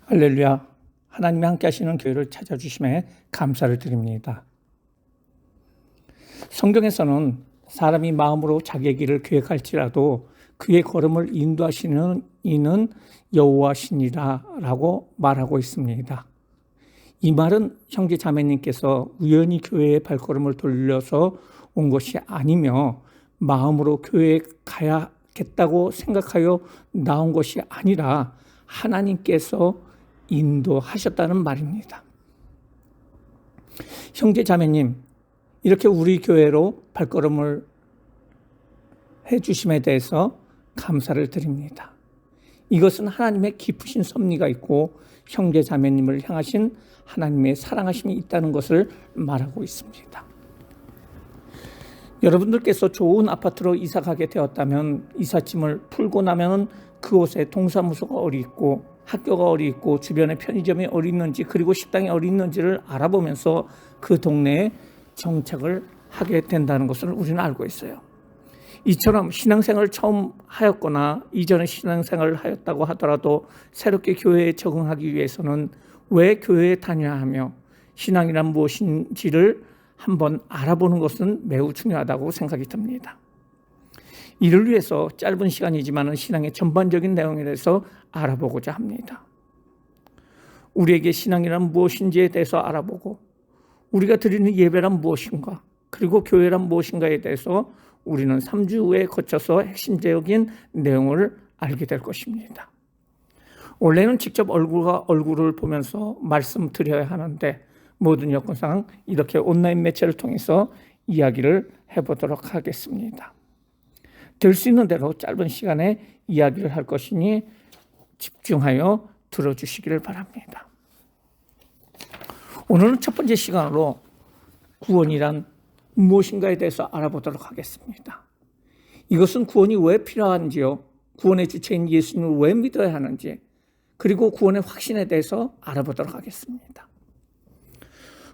할렐루야. 하나님이 함께 하시는 교회를 찾아주심에 감사를 드립니다. 성경에서는 사람이 마음으로 자기의 길을 계획할지라도 그의 걸음을 인도하시는 이는 여호와시니라 라고 말하고 있습니다. 이 말은 형제 자매님께서 우연히 교회의 발걸음을 돌려서 온 것이 아니며 마음으로 교회에 가야겠다고 생각하여 나온 것이 아니라 하나님께서 인도하셨다는 말입니다. 형제 자매님, 이렇게 우리 교회로 발걸음을 해주심에 대해서 감사를 드립니다. 이것은 하나님의 깊으신 섭리가 있고 형제 자매님을 향하신 하나님의 사랑하심이 있다는 것을 말하고 있습니다. 여러분들께서 좋은 아파트로 이사 가게 되었다면 이삿짐을 풀고 나면 그곳에 동사무소가 어디 있고 학교가 어디 있고 주변에 편의점이 어디 있는지 그리고 식당이 어디 있는지를 알아보면서 그 동네에 정착을 하게 된다는 것을 우리는 알고 있어요. 이처럼 신앙생활을 처음 하였거나 이전에 신앙생활을 하였다고 하더라도 새롭게 교회에 적응하기 위해서는 왜 교회에 다녀야 하며 신앙이란 무엇인지를 한번 알아보는 것은 매우 중요하다고 생각이 듭니다. 이를 위해서 짧은 시간이지만 신앙의 전반적인 내용에 대해서 알아보고자 합니다. 우리에게 신앙이란 무엇인지에 대해서 알아보고 우리가 드리는 예배란 무엇인가 그리고 교회란 무엇인가에 대해서 우리는 3주에 거쳐서 핵심적인 내용을 알게 될 것입니다. 원래는 직접 얼굴과 얼굴을 보면서 말씀드려야 하는데 모든 여건상 이렇게 온라인 매체를 통해서 이야기를 해보도록 하겠습니다. 될 수 있는 대로 짧은 시간에 이야기를 할 것이니 집중하여 들어주시기를 바랍니다. 오늘은 첫 번째 시간으로 구원이란 무엇인가에 대해서 알아보도록 하겠습니다. 이것은 구원이 왜 필요한지요? 구원의 주체인 예수님을 왜 믿어야 하는지 그리고 구원의 확신에 대해서 알아보도록 하겠습니다.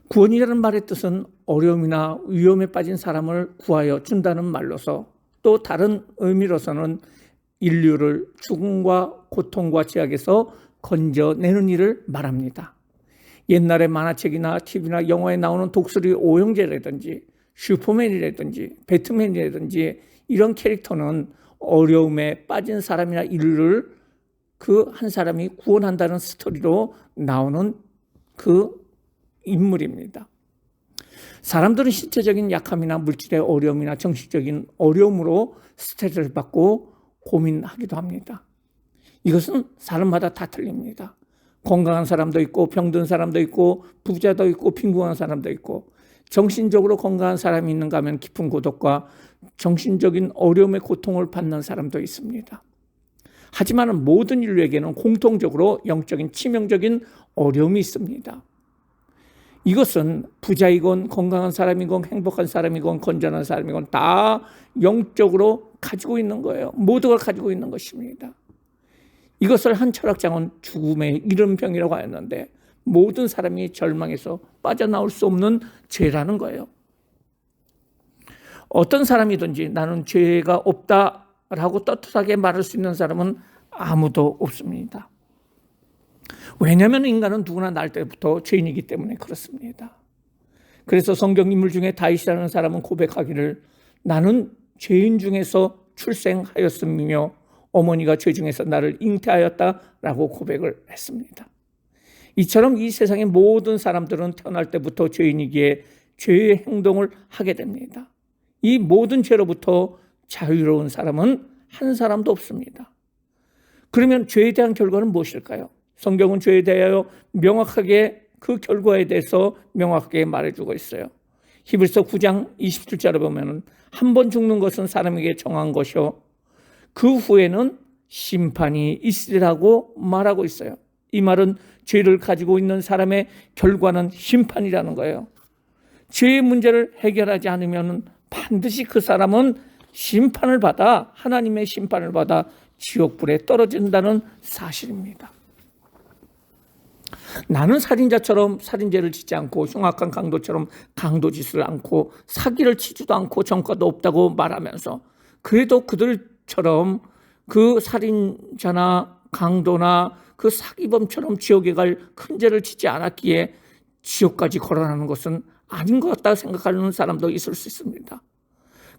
구원이라는 말의 뜻은 어려움이나 위험에 빠진 사람을 구하여 준다는 말로서 또 다른 의미로서는 인류를 죽음과 고통과 죄악에서 건져내는 일을 말합니다. 옛날에 만화책이나 TV나 영화에 나오는 독수리 오형제라든지 슈퍼맨이라든지 배트맨이라든지 이런 캐릭터는 어려움에 빠진 사람이나 인류를 그 한 사람이 구원한다는 스토리로 나오는 그 인물입니다. 사람들은 신체적인 약함이나 물질의 어려움이나 정신적인 어려움으로 스트레스를 받고 고민하기도 합니다. 이것은 사람마다 다 틀립니다. 건강한 사람도 있고 병든 사람도 있고 부자도 있고 빈곤한 사람도 있고 정신적으로 건강한 사람이 있는가 하면 깊은 고독과 정신적인 어려움의 고통을 받는 사람도 있습니다. 하지만 모든 인류에게는 공통적으로 영적인 치명적인 어려움이 있습니다. 이것은 부자이건 건강한 사람이건 행복한 사람이건 건전한 사람이건 다 영적으로 가지고 있는 거예요. 모두가 가지고 있는 것입니다. 이것을 한 철학자는 죽음의 이른병이라고 하였는데 모든 사람이 절망에서 빠져나올 수 없는 죄라는 거예요. 어떤 사람이든지 나는 죄가 없다라고 떳떳하게 말할 수 있는 사람은 아무도 없습니다. 왜냐하면 인간은 누구나 날 때부터 죄인이기 때문에 그렇습니다. 그래서 성경 인물 중에 다윗이라는 사람은 고백하기를 나는 죄인 중에서 출생하였으며 어머니가 죄 중에서 나를 잉태하였다라고 고백을 했습니다. 이처럼 이 세상의 모든 사람들은 태어날 때부터 죄인이기에 죄의 행동을 하게 됩니다. 이 모든 죄로부터 자유로운 사람은 한 사람도 없습니다. 그러면 죄에 대한 결과는 무엇일까요? 성경은 죄에 대하여 명확하게 그 결과에 대해서 명확하게 말해주고 있어요. 히브리서 9장 27절에 보면 한 번 죽는 것은 사람에게 정한 것이요 그 후에는 심판이 있으리라고 말하고 있어요. 이 말은 죄를 가지고 있는 사람의 결과는 심판이라는 거예요. 죄의 문제를 해결하지 않으면 반드시 그 사람은 심판을 받아 하나님의 심판을 받아 지옥불에 떨어진다는 사실입니다. 나는 살인자처럼 살인죄를 짓지 않고 흉악한 강도처럼 강도 짓을 않고 사기를 치지도 않고 전과도 없다고 말하면서 그래도 그들처럼 그 살인자나 강도나 그 사기범처럼 지옥에 갈 큰 죄를 짓지 않았기에 지옥까지 걸어가는 것은 아닌 것 같다 생각하는 사람도 있을 수 있습니다.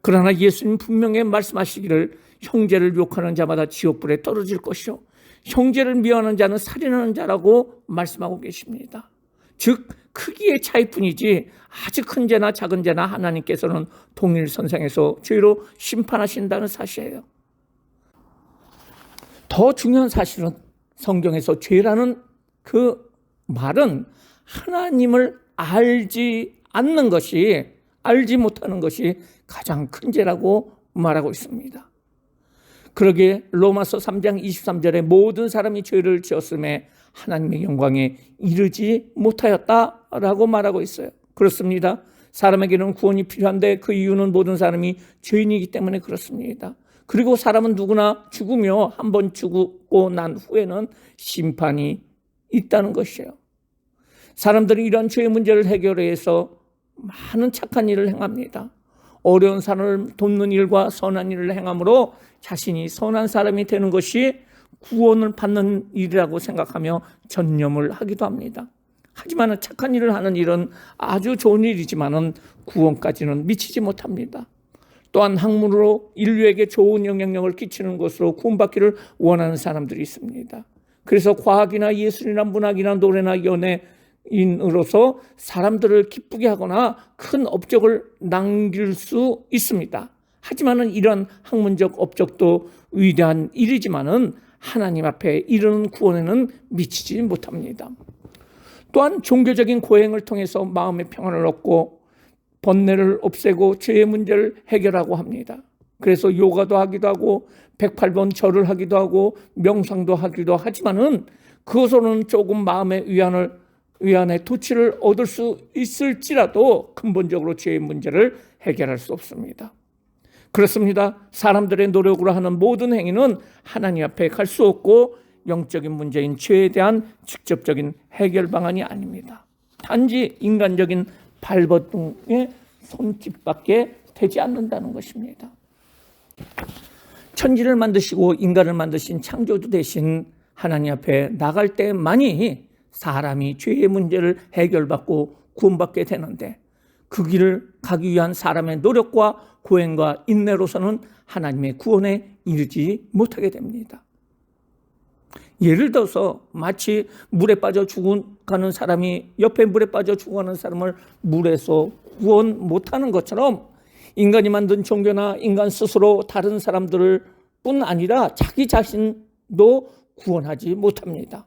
그러나 예수님 분명히 말씀하시기를 형제를 욕하는 자마다 지옥불에 떨어질 것이요 형제를 미워하는 자는 살인하는 자라고 말씀하고 계십니다. 즉 크기의 차이뿐이지 아주 큰 죄나 작은 죄나 하나님께서는 동일선상에서 죄로 심판하신다는 사실이에요. 더 중요한 사실은 성경에서 죄라는 그 말은 하나님을 알지 않는 것이, 알지 못하는 것이 가장 큰 죄라고 말하고 있습니다. 그러기에 로마서 3장 23절에 모든 사람이 죄를 지었음에 하나님의 영광에 이르지 못하였다라고 말하고 있어요. 그렇습니다. 사람에게는 구원이 필요한데 그 이유는 모든 사람이 죄인이기 때문에 그렇습니다. 그리고 사람은 누구나 죽으며 한 번 죽고 난 후에는 심판이 있다는 것이에요. 사람들은 이런 죄의 문제를 해결하기 위해서 많은 착한 일을 행합니다. 어려운 사람을 돕는 일과 선한 일을 행함으로 자신이 선한 사람이 되는 것이 구원을 받는 일이라고 생각하며 전념을 하기도 합니다. 하지만 착한 일을 하는 일은 아주 좋은 일이지만 구원까지는 미치지 못합니다. 또한 학문으로 인류에게 좋은 영향력을 끼치는 것으로 구원받기를 원하는 사람들이 있습니다. 그래서 과학이나 예술이나 문학이나 노래나 연예인으로서 사람들을 기쁘게 하거나 큰 업적을 남길 수 있습니다. 하지만 이런 학문적 업적도 위대한 일이지만 하나님 앞에 이르는 구원에는 미치지 못합니다. 또한 종교적인 고행을 통해서 마음의 평안을 얻고 번뇌를 없애고 죄의 문제를 해결하고 합니다. 그래서 요가도 하기도 하고 108번 절을 하기도 하고 명상도 하기도 하지만은 그것으로는 조금 마음의 위안의 도취를 얻을 수 있을지라도 근본적으로 죄의 문제를 해결할 수 없습니다. 그렇습니다. 사람들의 노력으로 하는 모든 행위는 하나님 앞에 갈 수 없고 영적인 문제인 죄에 대한 직접적인 해결 방안이 아닙니다. 단지 인간적인 발버둥의 손짓밖에 되지 않는다는 것입니다. 천지를 만드시고 인간을 만드신 창조주 대신 하나님 앞에 나갈 때만이 사람이 죄의 문제를 해결받고 구원받게 되는데 그 길을 가기 위한 사람의 노력과 고행과 인내로서는 하나님의 구원에 이르지 못하게 됩니다. 예를 들어서 마치 물에 빠져 죽어가는 사람이 옆에 물에 빠져 죽어가는 사람을 물에서 구원 못하는 것처럼 인간이 만든 종교나 인간 스스로 다른 사람들을 뿐 아니라 자기 자신도 구원하지 못합니다.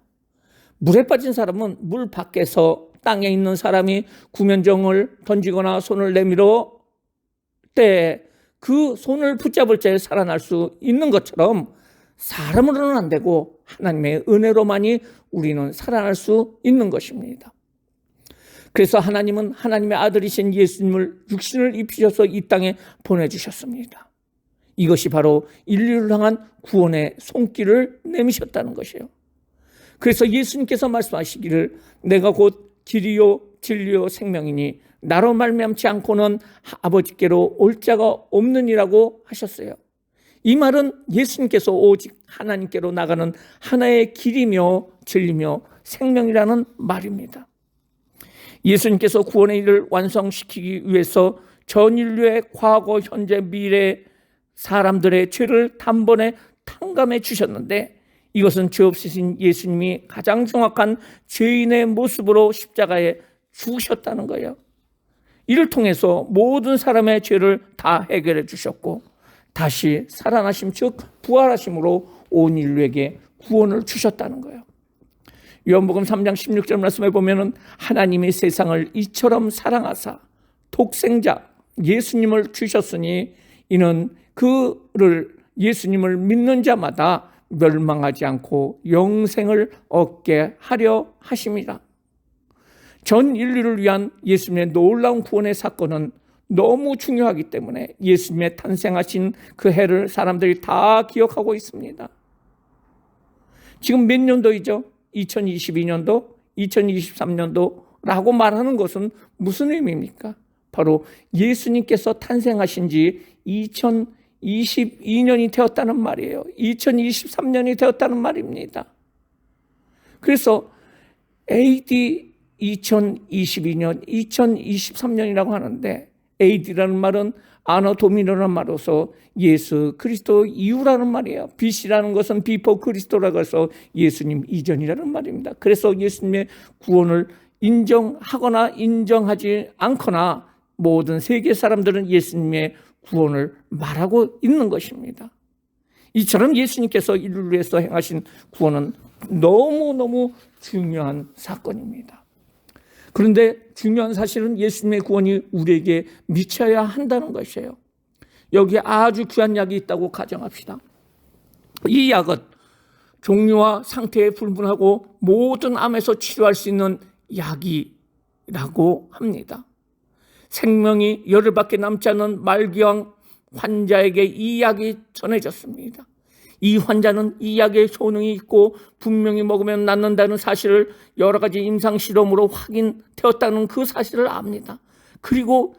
물에 빠진 사람은 물 밖에서 땅에 있는 사람이 구면정을 던지거나 손을 내밀어 때 그 손을 붙잡을 때 살아날 수 있는 것처럼 사람으로는 안 되고 하나님의 은혜로만이 우리는 살아날 수 있는 것입니다. 그래서 하나님은 하나님의 아들이신 예수님을 육신을 입히셔서 이 땅에 보내주셨습니다. 이것이 바로 인류를 향한 구원의 손길을 내미셨다는 것이에요. 그래서 예수님께서 말씀하시기를 내가 곧 길이요 진리요 생명이니 나로 말미암지 않고는 아버지께로 올 자가 없느니라고 하셨어요. 이 말은 예수님께서 오직 하나님께로 나가는 하나의 길이며 진리며 생명이라는 말입니다. 예수님께서 구원의 일을 완성시키기 위해서 전 인류의 과거, 현재, 미래 사람들의 죄를 단번에 탕감해 주셨는데 이것은 죄 없으신 예수님이 가장 정확한 죄인의 모습으로 십자가에 죽으셨다는 거예요. 이를 통해서 모든 사람의 죄를 다 해결해 주셨고 다시 살아나심 즉 부활하심으로 온 인류에게 구원을 주셨다는 거예요. 요한복음 3장 16절 말씀에 보면은 하나님이 세상을 이처럼 사랑하사 독생자 예수님을 주셨으니 이는 그를 예수님을 믿는 자마다 멸망하지 않고 영생을 얻게 하려 하심이라. 전 인류를 위한 예수님의 놀라운 구원의 사건은 너무 중요하기 때문에 예수님의 탄생하신 그 해를 사람들이 다 기억하고 있습니다. 지금 몇 년도이죠? 2022년도, 2023년도라고 말하는 것은 무슨 의미입니까? 바로 예수님께서 탄생하신 지 2022년이 되었다는 말이에요. 2023년이 되었다는 말입니다. 그래서 AD 2022년, 2023년이라고 하는데 AD라는 말은 아너 도미노라는 말로서 예수 그리스도 이후라는 말이에요. BC라는 것은 비포 그리스도라고 해서 예수님 이전이라는 말입니다. 그래서 예수님의 구원을 인정하거나 인정하지 않거나 모든 세계 사람들은 예수님의 구원을 말하고 있는 것입니다. 이처럼 예수님께서 인류를 위해서 행하신 구원은 너무너무 중요한 사건입니다. 그런데 중요한 사실은 예수님의 구원이 우리에게 미쳐야 한다는 것이에요. 여기에 아주 귀한 약이 있다고 가정합시다. 이 약은 종류와 상태에 불문하고 모든 암에서 치료할 수 있는 약이라고 합니다. 생명이 열흘밖에 남지 않은 말기암 환자에게 이 약이 전해졌습니다. 이 환자는 이 약의 효능이 있고 분명히 먹으면 낫는다는 사실을 여러 가지 임상 실험으로 확인되었다는 그 사실을 압니다. 그리고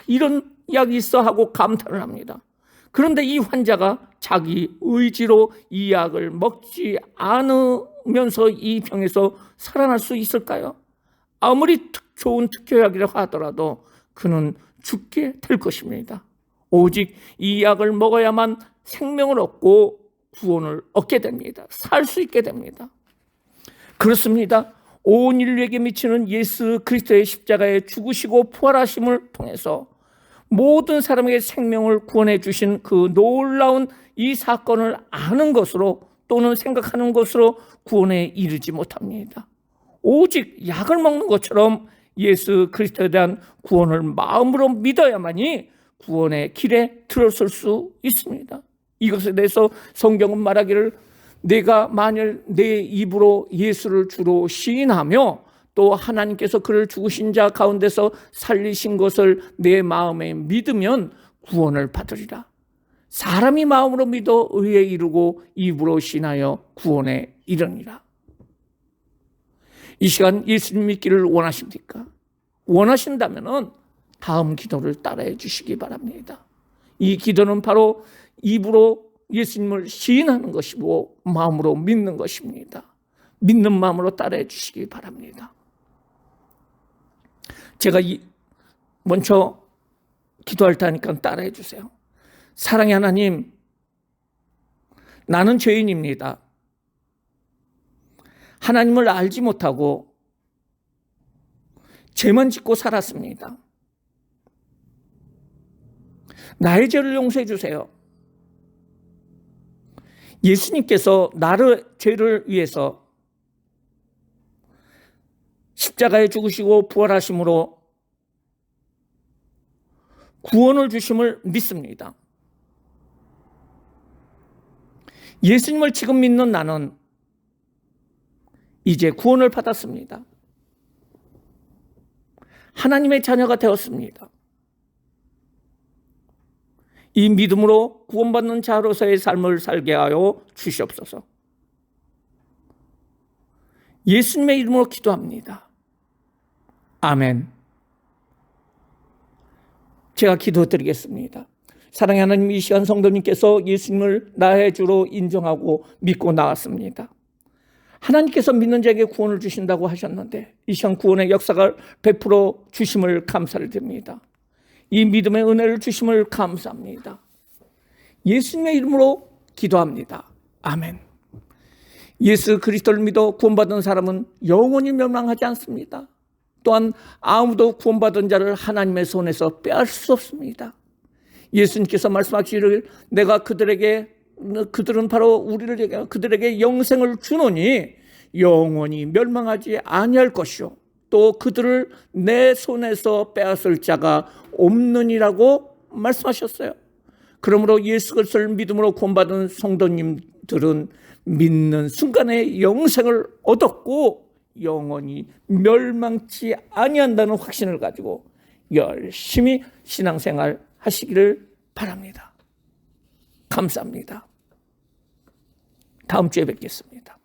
이런 약이 있어 하고 감탄을 합니다. 그런데 이 환자가 자기 의지로 이 약을 먹지 않으면서 이 병에서 살아날 수 있을까요? 아무리 좋은 특효약이라고 하더라도 그는 죽게 될 것입니다. 오직 이 약을 먹어야만 생명을 얻고 구원을 얻게 됩니다. 살 수 있게 됩니다. 그렇습니다. 온 인류에게 미치는 예수 그리스도의 십자가에 죽으시고 부활하심을 통해서 모든 사람에게 생명을 구원해 주신 그 놀라운 이 사건을 아는 것으로 또는 생각하는 것으로 구원에 이르지 못합니다. 오직 약을 먹는 것처럼 예수 그리스도에 대한 구원을 마음으로 믿어야만이 구원의 길에 들어설 수 있습니다. 이것에 대해서 성경은 말하기를 내가 만일 내 입으로 예수를 주로 시인하며 또 하나님께서 그를 죽으신 자 가운데서 살리신 것을 내 마음에 믿으면 구원을 받으리라. 사람이 마음으로 믿어 의에 이르고 입으로 시인하여 구원에 이르니라. 이 시간 예수님 믿기를 원하십니까? 원하신다면 다음 기도를 따라해 주시기 바랍니다. 이 기도는 바로 입으로 예수님을 시인하는 것이고 마음으로 믿는 것입니다. 믿는 마음으로 따라해 주시기 바랍니다. 제가 먼저 기도할 테니까 따라해 주세요. 사랑의 하나님, 나는 죄인입니다. 하나님을 알지 못하고 죄만 짓고 살았습니다. 나의 죄를 용서해 주세요. 예수님께서 나의 죄를 위해서 십자가에 죽으시고 부활하심으로 구원을 주심을 믿습니다. 예수님을 지금 믿는 나는 이제 구원을 받았습니다. 하나님의 자녀가 되었습니다. 이 믿음으로 구원받는 자로서의 삶을 살게 하여 주시옵소서. 예수님의 이름으로 기도합니다. 아멘. 제가 기도드리겠습니다. 사랑하는 하나님, 이 시간 성도님께서 예수님을 나의 주로 인정하고 믿고 나왔습니다. 하나님께서 믿는 자에게 구원을 주신다고 하셨는데 이 시간 구원의 역사를 베풀어 주심을 감사를 드립니다. 이 믿음의 은혜를 주심을 감사합니다. 예수님의 이름으로 기도합니다. 아멘. 예수 그리스도를 믿어 구원받은 사람은 영원히 멸망하지 않습니다. 또한 아무도 구원받은 자를 하나님의 손에서 빼앗을 수 없습니다. 예수님께서 말씀하시기를 내가 그들은 바로 그들에게 영생을 주노니 영원히 멸망하지 아니할 것이요 또 그들을 내 손에서 빼앗을 자가 없느니라고 말씀하셨어요. 그러므로 예수 그리스도를 믿음으로 구원받은 성도님들은 믿는 순간에 영생을 얻었고 영원히 멸망치 아니한다는 확신을 가지고 열심히 신앙생활 하시기를 바랍니다. 감사합니다. 다음 주에 뵙겠습니다.